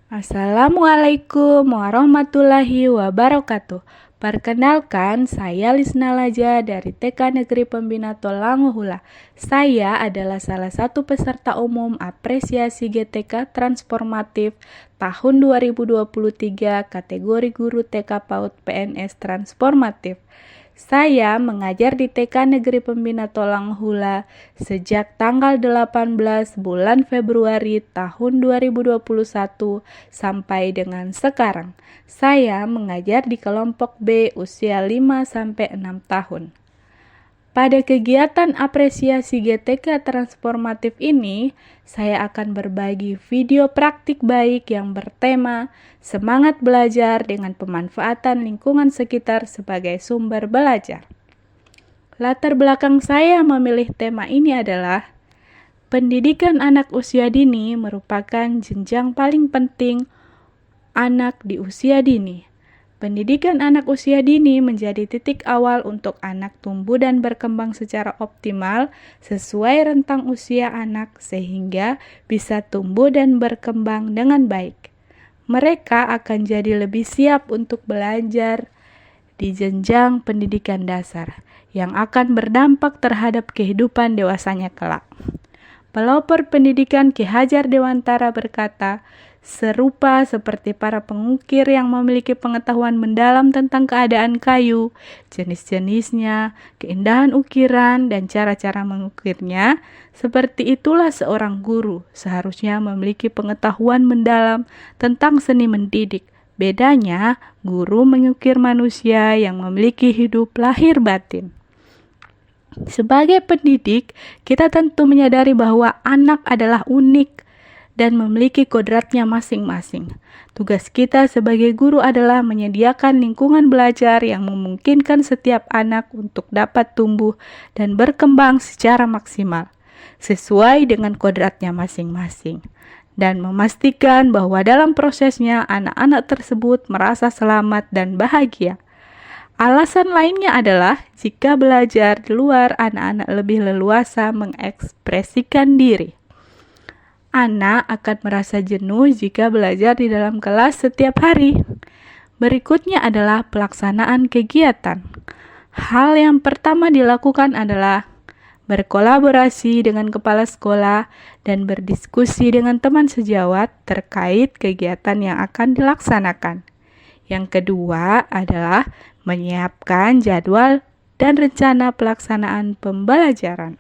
Assalamualaikum warahmatullahi wabarakatuh. Perkenalkan, saya Lisna Laja dari TK Negeri Pembina Tolangohula. Saya adalah salah satu peserta umum apresiasi GTK Transformatif tahun 2023 kategori guru TK PAUD PNS Transformatif. Saya mengajar di TK Negeri Pembina Tolangohula sejak tanggal 18 bulan Februari tahun 2021 sampai dengan sekarang. Saya mengajar di kelompok B usia 5-6 tahun. Pada kegiatan apresiasi GTK Transformatif ini, saya akan berbagi video praktik baik yang bertema semangat belajar dengan pemanfaatan lingkungan sekitar sebagai sumber belajar. Latar belakang saya memilih tema ini adalah pendidikan anak usia dini merupakan jenjang paling penting anak di usia dini. Pendidikan anak usia dini menjadi titik awal untuk anak tumbuh dan berkembang secara optimal sesuai rentang usia anak sehingga bisa tumbuh dan berkembang dengan baik. Mereka akan jadi lebih siap untuk belajar di jenjang pendidikan dasar yang akan berdampak terhadap kehidupan dewasanya kelak. Pelopor pendidikan Ki Hajar Dewantara berkata, serupa seperti para pengukir yang memiliki pengetahuan mendalam tentang keadaan kayu, jenis-jenisnya, keindahan ukiran, dan cara-cara mengukirnya, seperti itulah seorang guru seharusnya memiliki pengetahuan mendalam tentang seni mendidik. Bedanya, guru mengukir manusia yang memiliki hidup lahir batin. Sebagai pendidik, kita tentu menyadari bahwa anak adalah unik dan memiliki kodratnya masing-masing. Tugas kita sebagai guru adalah menyediakan lingkungan belajar yang memungkinkan setiap anak untuk dapat tumbuh dan berkembang secara maksimal, sesuai dengan kodratnya masing-masing, dan memastikan bahwa dalam prosesnya anak-anak tersebut merasa selamat dan bahagia. Alasan lainnya adalah jika belajar di luar, anak-anak lebih leluasa mengekspresikan diri. Anak akan merasa jenuh jika belajar di dalam kelas setiap hari. Berikutnya adalah pelaksanaan kegiatan. Hal yang pertama dilakukan adalah berkolaborasi dengan kepala sekolah dan berdiskusi dengan teman sejawat terkait kegiatan yang akan dilaksanakan. Yang kedua adalah menyiapkan jadwal dan rencana pelaksanaan pembelajaran.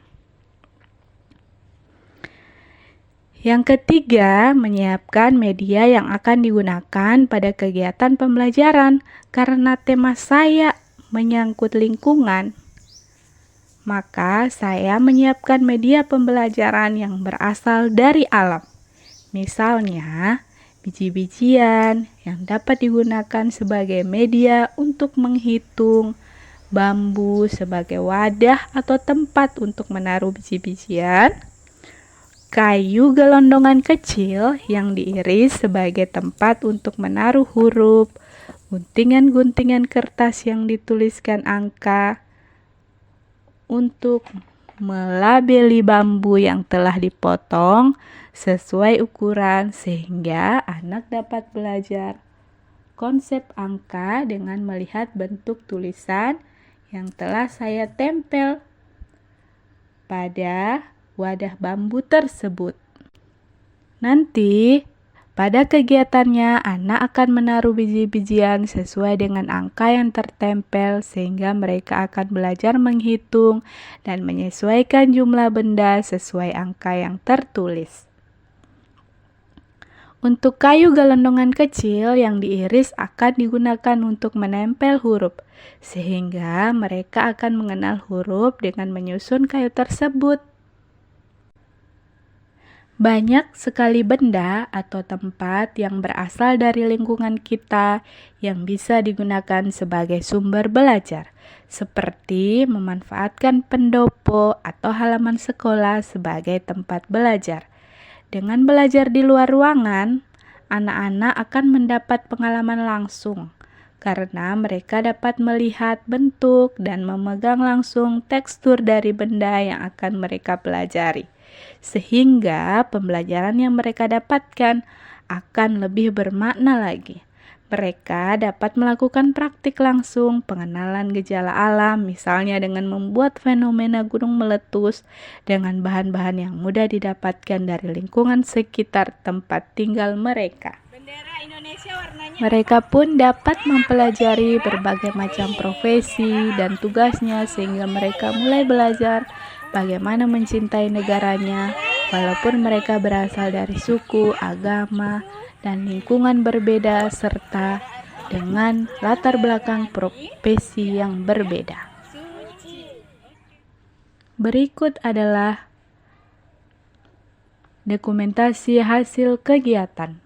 Yang ketiga, menyiapkan media yang akan digunakan pada kegiatan pembelajaran. Karena tema saya menyangkut lingkungan, maka saya menyiapkan media pembelajaran yang berasal dari alam. Misalnya, biji-bijian yang dapat digunakan sebagai media untuk menghitung, bambu sebagai wadah atau tempat untuk menaruh biji-bijian, kayu gelondongan kecil yang diiris sebagai tempat untuk menaruh huruf, guntingan-guntingan kertas yang dituliskan angka, untuk melabeli bambu yang telah dipotong sesuai ukuran sehingga anak dapat belajar konsep angka dengan melihat bentuk tulisan yang telah saya tempel pada wadah bambu tersebut. Nanti pada kegiatannya anak akan menaruh biji-bijian sesuai dengan angka yang tertempel sehingga mereka akan belajar menghitung dan menyesuaikan jumlah benda sesuai angka yang tertulis. Untuk kayu gelondongan kecil yang diiris akan digunakan untuk menempel huruf, sehingga mereka akan mengenal huruf dengan menyusun kayu tersebut. Banyak sekali benda atau tempat yang berasal dari lingkungan kita yang bisa digunakan sebagai sumber belajar, seperti memanfaatkan pendopo atau halaman sekolah sebagai tempat belajar. Dengan belajar di luar ruangan, anak-anak akan mendapat pengalaman langsung karena mereka dapat melihat bentuk dan memegang langsung tekstur dari benda yang akan mereka pelajari. Sehingga pembelajaran yang mereka dapatkan akan lebih bermakna lagi. Mereka dapat melakukan praktik langsung pengenalan gejala alam, misalnya dengan membuat fenomena gunung meletus dengan bahan-bahan yang mudah didapatkan dari lingkungan sekitar tempat tinggal mereka. Mereka pun dapat mempelajari berbagai macam profesi dan tugasnya sehingga mereka mulai belajar bagaimana mencintai negaranya, walaupun mereka berasal dari suku, agama, dan lingkungan berbeda serta dengan latar belakang profesi yang berbeda. Berikut adalah dokumentasi hasil kegiatan.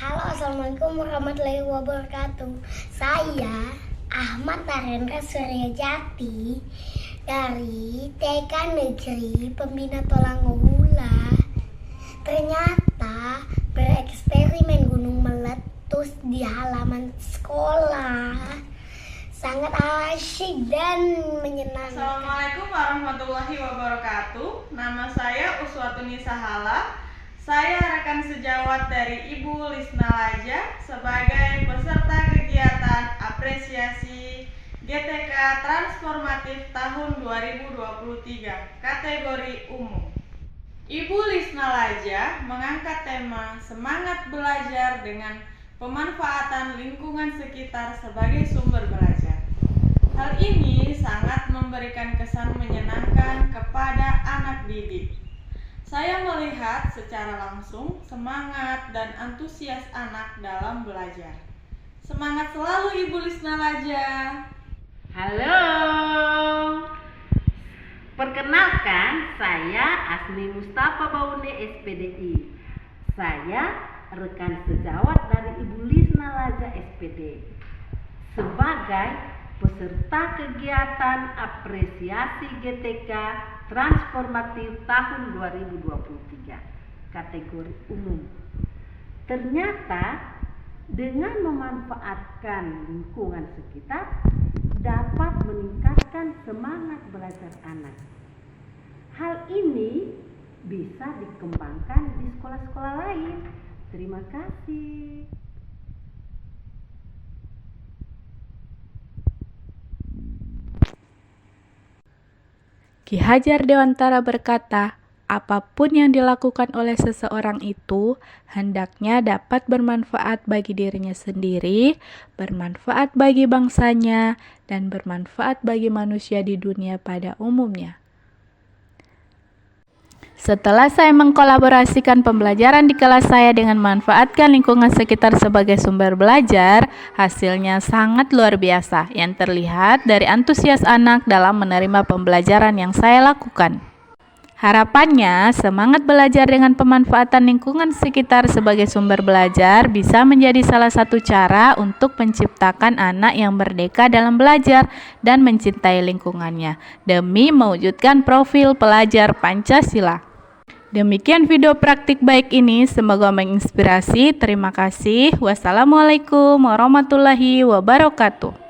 Halo, assalamualaikum warahmatullahi wabarakatuh. Saya Ahmad Narendra Suryajati dari TK Negeri Pembina Tolangohula. Ternyata bereksperimen gunung meletus di halaman sekolah sangat asyik dan menyenangkan. Assalamualaikum warahmatullahi wabarakatuh. Nama saya Uswatun Nisahala. Saya rekan sejawat dari Ibu Lisna Laja sebagai peserta kegiatan apresiasi GTK Transformatif tahun 2023 kategori umum. Ibu Lisna Laja mengangkat tema semangat belajar dengan pemanfaatan lingkungan sekitar sebagai sumber belajar. Hal ini sangat memberikan kesan menyenangkan kepada anak didik. Saya melihat secara langsung semangat dan antusias anak dalam belajar. Semangat selalu Ibu Lisna Laja. Halo, perkenalkan saya Asmi Mustafa Baune SPDI. Saya rekan sejawat dari Ibu Lisna Laja SPD sebagai peserta kegiatan apresiasi GTK Transformatif tahun 2023 kategori umum. Ternyata dengan memanfaatkan lingkungan sekitar dapat meningkatkan semangat belajar anak. Hal ini bisa dikembangkan di sekolah-sekolah lain. Terima kasih. Ki Hajar Dewantara berkata, apapun yang dilakukan oleh seseorang itu hendaknya dapat bermanfaat bagi dirinya sendiri, bermanfaat bagi bangsanya, dan bermanfaat bagi manusia di dunia pada umumnya. Setelah saya mengkolaborasikan pembelajaran di kelas saya dengan memanfaatkan lingkungan sekitar sebagai sumber belajar, hasilnya sangat luar biasa yang terlihat dari antusias anak dalam menerima pembelajaran yang saya lakukan. Harapannya, semangat belajar dengan pemanfaatan lingkungan sekitar sebagai sumber belajar bisa menjadi salah satu cara untuk menciptakan anak yang merdeka dalam belajar dan mencintai lingkungannya demi mewujudkan profil pelajar Pancasila. Demikian video praktik baik ini, semoga menginspirasi. Terima kasih. Wassalamualaikum warahmatullahi wabarakatuh.